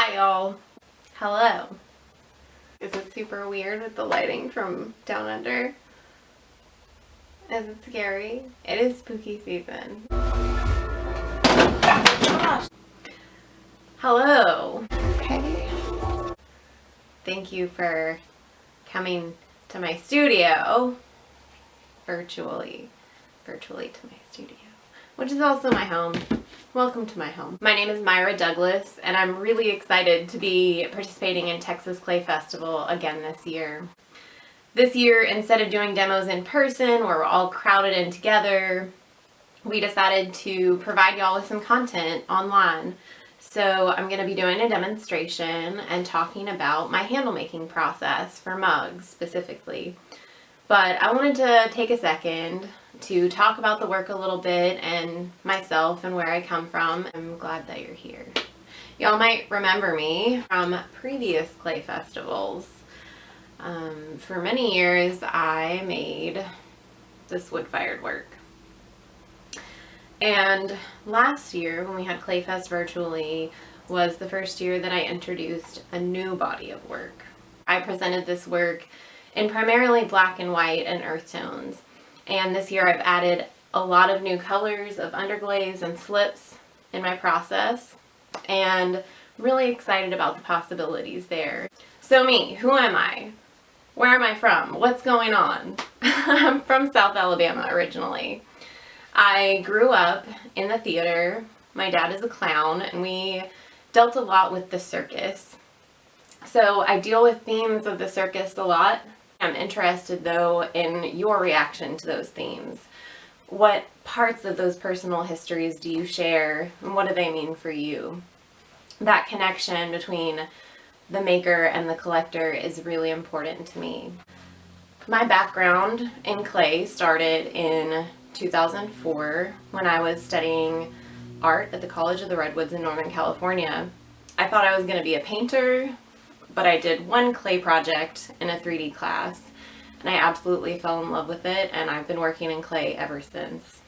Hi y'all. Hello. Is it super weird with the lighting from down under? Is it scary? It is spooky season. Gosh. Hello. Okay. Thank you for coming to my studio virtually to my studio, which is also my home. Welcome to my home. My name is Myra Douglas, and I'm really excited to be participating in Texas Clay Festival again this year. This year, instead of doing demos in person where we're all crowded in together, we decided to provide y'all with some content online. So I'm going to be doing a demonstration and talking about my handle making process for mugs specifically. But I wanted to take a second to talk about the work a little bit and myself and where I come from. I'm glad that you're here. Y'all might remember me from previous clay festivals. For many years I made this wood-fired work. And last year when we had Clay Fest virtually was the first year that I introduced a new body of work. I presented this work in primarily black and white and earth tones. And this year I've added a lot of new colors of underglaze and slips in my process, and really excited about the possibilities there. So me, who am I? Where am I from? What's going on? I'm from South Alabama originally. I grew up in the theater. My dad is a clown, and we dealt a lot with the circus. So I deal with themes of the circus a lot. I'm interested though in your reaction to those themes. What parts of those personal histories do you share, and what do they mean for you? That connection between the maker and the collector is really important to me. My background in clay started in 2004 when I was studying art at the College of the Redwoods in Northern California. I thought I was going to be a painter, but I did one clay project in a 3D class, and I absolutely fell in love with it, and I've been working in clay ever since.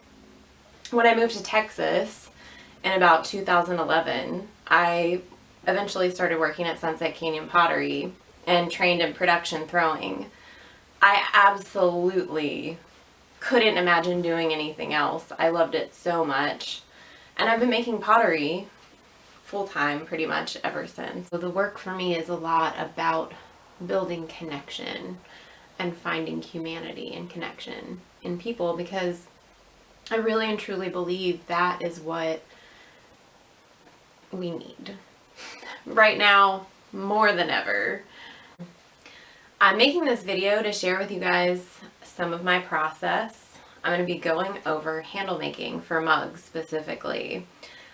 When I moved to Texas in about 2011, I eventually started working at Sunset Canyon Pottery and trained in production throwing. I absolutely couldn't imagine doing anything else. I loved it so much, and I've been making pottery full-time pretty much ever since. So the work for me is a lot about building connection and finding humanity and connection in people, because I really and truly believe that is what we need right now more than ever. I'm making this video to share with you guys some of my process. I'm going to be going over handle making for mugs specifically.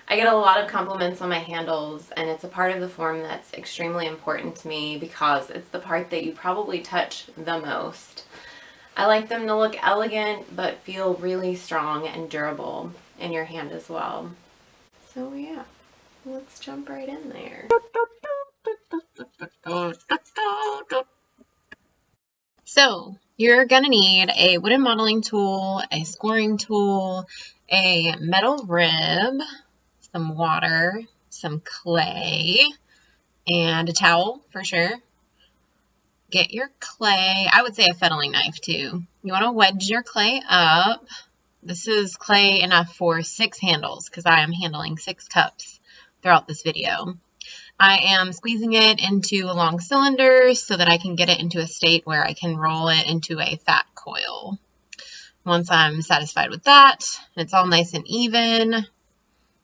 I get a lot of compliments on my handles, and it's a part of the form that's extremely important to me because it's the part that you probably touch the most. I like them to look elegant but feel really strong and durable in your hand as well. So yeah, let's jump right in there. So you're gonna need a wooden modeling tool, a scoring tool, a metal rib, some water, some clay, and a towel for sure. Get your clay. I would say a fettling knife too. You want to wedge your clay up. This is clay enough for 6 handles because I am handling 6 cups throughout this video. I am squeezing it into a long cylinder so that I can get it into a state where I can roll it into a fat coil. Once I'm satisfied with that, and it's all nice and even,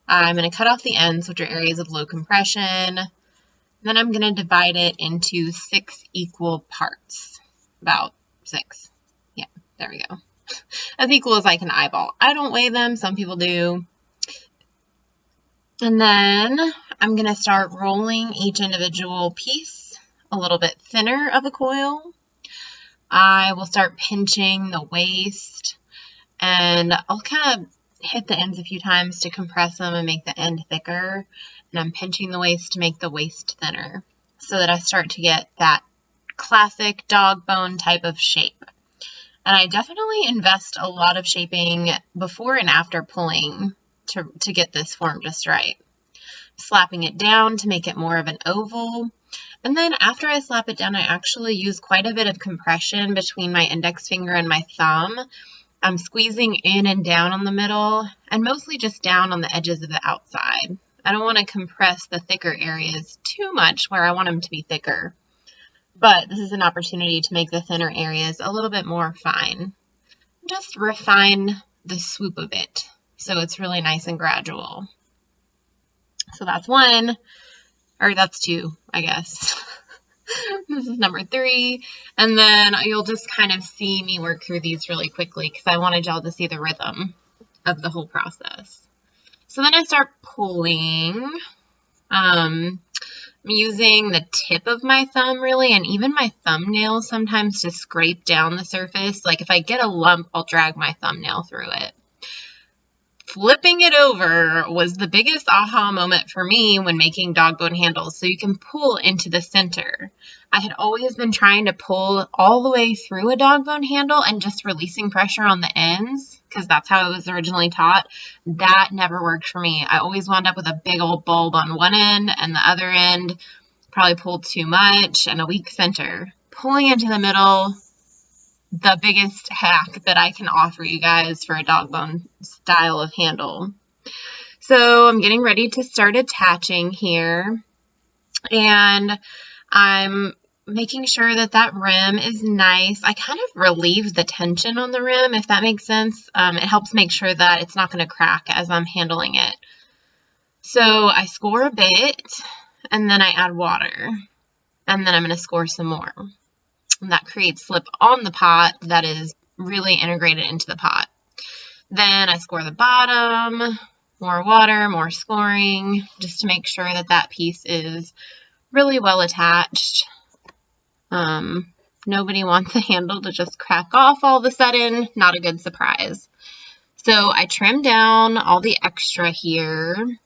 I'm going to cut off the ends, which are areas of low compression. Then I'm going to divide it into 6 equal parts. About 6. Yeah, there we go. As equal as I can eyeball. I don't weigh them. Some people do. And then I'm going to start rolling each individual piece a little bit thinner of a coil. I will start pinching the waist, and I'll kind of hit the ends a few times to compress them and make the end thicker. And I'm pinching the waist to make the waist thinner so that I start to get that classic dog bone type of shape. And I definitely invest a lot of shaping before and after pulling to get this form just right. slapping it down to make it more of an oval. And then after I slap it down, I actually use quite a bit of compression between my index finger and my thumb. I'm squeezing in and down on the middle, and mostly just down on the edges of the outside. I don't want to compress the thicker areas too much where I want them to be thicker. But this is an opportunity to make the thinner areas a little bit more fine. Just refine the swoop of it so it's really nice and gradual. So that's one, or that's two, I guess. This is number 3. And then you'll just kind of see me work through these really quickly because I wanted y'all to see the rhythm of the whole process. So then I start pulling. I'm using the tip of my thumb really, and even my thumbnail sometimes to scrape down the surface. Like if I get a lump, I'll drag my thumbnail through it. Flipping it over was the biggest aha moment for me when making dog bone handles, so you can pull into the center. I had always been trying to pull all the way through a dog bone handle and just releasing pressure on the ends, because that's how it was originally taught. That never worked for me. I always wound up with a big old bulb on one end, and the other end probably pulled too much and a weak center. Pulling into the middle, the biggest hack that I can offer you guys for a dog bone style of handle. So I'm getting ready to start attaching here, and I'm making sure that that rim is nice. I kind of relieve the tension on the rim, if that makes sense. It helps make sure that it's not going to crack as I'm handling it. So I score a bit, and then I add water, and then I'm going to score some more. And that creates slip on the pot that is really integrated into the pot. Then I score the bottom, more water, more scoring, just to make sure that that piece is really well attached. Nobody wants a handle to just crack off all of a sudden. Not a good surprise. So I trim down all the extra here, and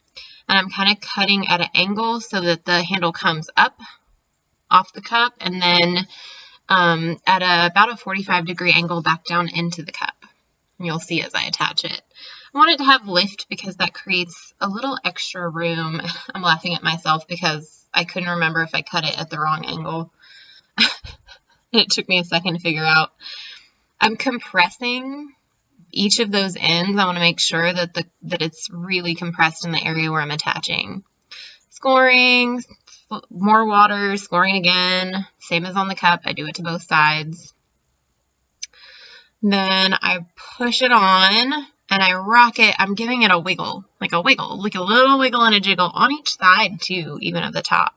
I'm kind of cutting at an angle so that the handle comes up off the cup, and then at about a 45-degree angle back down into the cup. And you'll see as I attach it. I want it to have lift because that creates a little extra room. I'm laughing at myself because I couldn't remember if I cut it at the wrong angle. It took me a second to figure out. I'm compressing each of those ends. I want to make sure that it's really compressed in the area where I'm attaching. Scoring, more water, scoring again, same as on the cup. I do it to both sides. Then I push it on and I rock it. I'm giving it a wiggle, like a little wiggle and a jiggle on each side too, even at the top.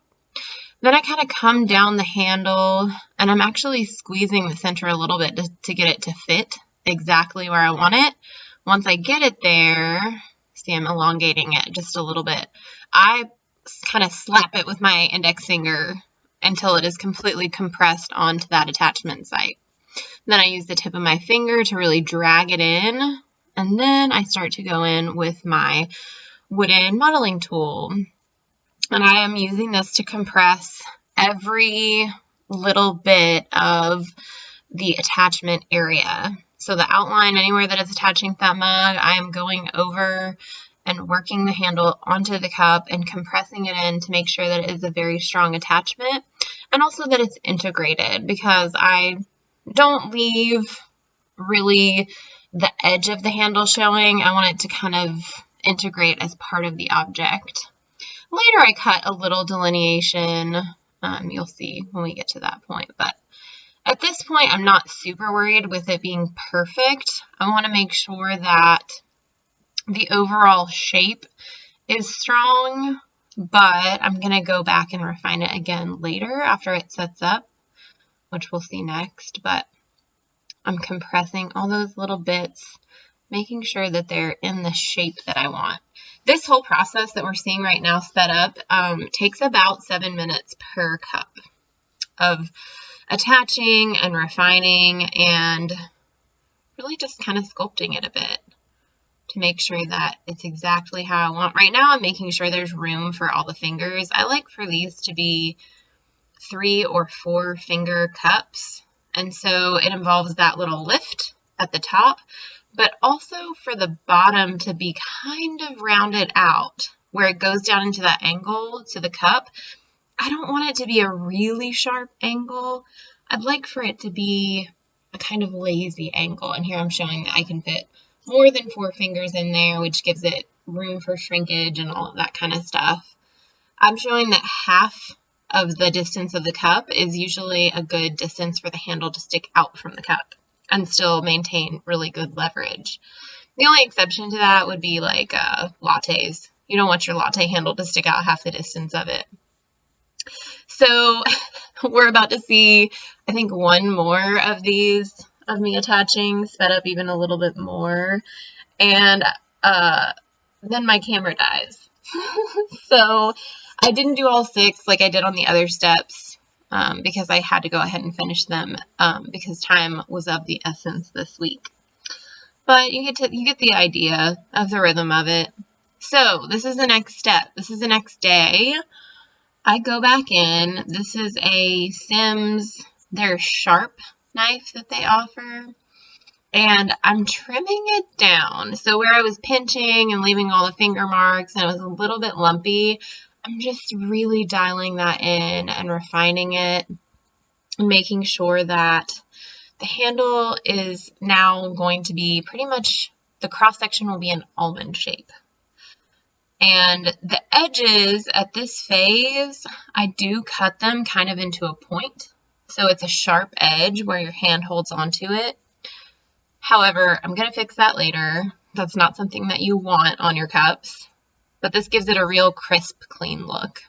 Then I kind of come down the handle, and I'm actually squeezing the center a little bit to get it to fit exactly where I want it. Once I get it there, see, I'm elongating it just a little bit. I kind of slap it with my index finger until it is completely compressed onto that attachment site. Then I use the tip of my finger to really drag it in, and then I start to go in with my wooden modeling tool. And I am using this to compress every little bit of the attachment area. So the outline, anywhere that it's attaching that mug, I am going over and working the handle onto the cup and compressing it in to make sure that it is a very strong attachment, and also that it's integrated, because I don't leave really the edge of the handle showing. I want it to kind of integrate as part of the object. Later I cut a little delineation. You'll see when we get to that point, but at this point I'm not super worried with it being perfect. I want to make sure that the overall shape is strong, but I'm going to go back and refine it again later after it sets up, which we'll see next. But I'm compressing all those little bits, making sure that they're in the shape that I want. This whole process that we're seeing right now set up takes about 7 minutes per cup of attaching and refining and really just kind of sculpting it a bit to make sure that it's exactly how I want. Right now I'm making sure there's room for all the fingers. I like for these to be 3 or 4 finger cups, and so it involves that little lift at the top, but also for the bottom to be kind of rounded out where it goes down into that angle to the cup, I don't want it to be a really sharp angle. I'd like for it to be a kind of lazy angle. And here I'm showing that I can fit more than 4 fingers in there, which gives it room for shrinkage and all of that kind of stuff. I'm showing that half of the distance of the cup is usually a good distance for the handle to stick out from the cup and still maintain really good leverage. The only exception to that would be like lattes. You don't want your latte handle to stick out half the distance of it. So we're about to see, I think, one more of these of me attaching, sped up even a little bit more, and then my camera dies. So I didn't do all 6 like I did on the other steps because I had to go ahead and finish them because time was of the essence this week. But you get the idea of the rhythm of it. So this is the next step. This is the next day. I go back in. This is a Sims, their sharp knife that they offer. And I'm trimming it down. So where I was pinching and leaving all the finger marks and it was a little bit lumpy, I'm just really dialing that in and refining it and making sure that the handle is now going to be pretty much, the cross section will be an almond shape. And the edges at this phase, I do cut them kind of into a point. So it's a sharp edge where your hand holds onto it. However, I'm going to fix that later. That's not something that you want on your cups. But this gives it a real crisp, clean look.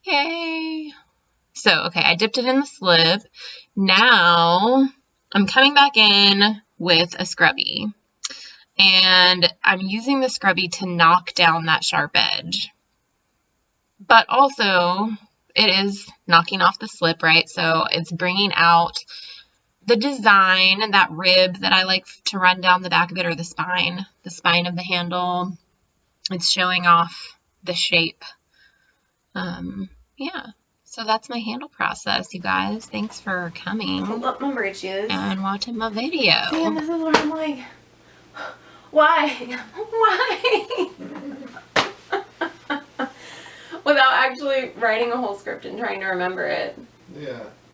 Yay! So, okay, I dipped it in the slip. Now, I'm coming back in with a scrubby. And I'm using the scrubby to knock down that sharp edge. But also, it is knocking off the slip, right? So it's bringing out the design and that rib that I like to run down the back of it, or the spine of the handle. It's showing off the shape. Yeah. So that's my handle process, you guys. Thanks for coming. Hold up my britches. And watching my video. And this is where I'm like, why? Why? Without actually writing a whole script and trying to remember it. Yeah.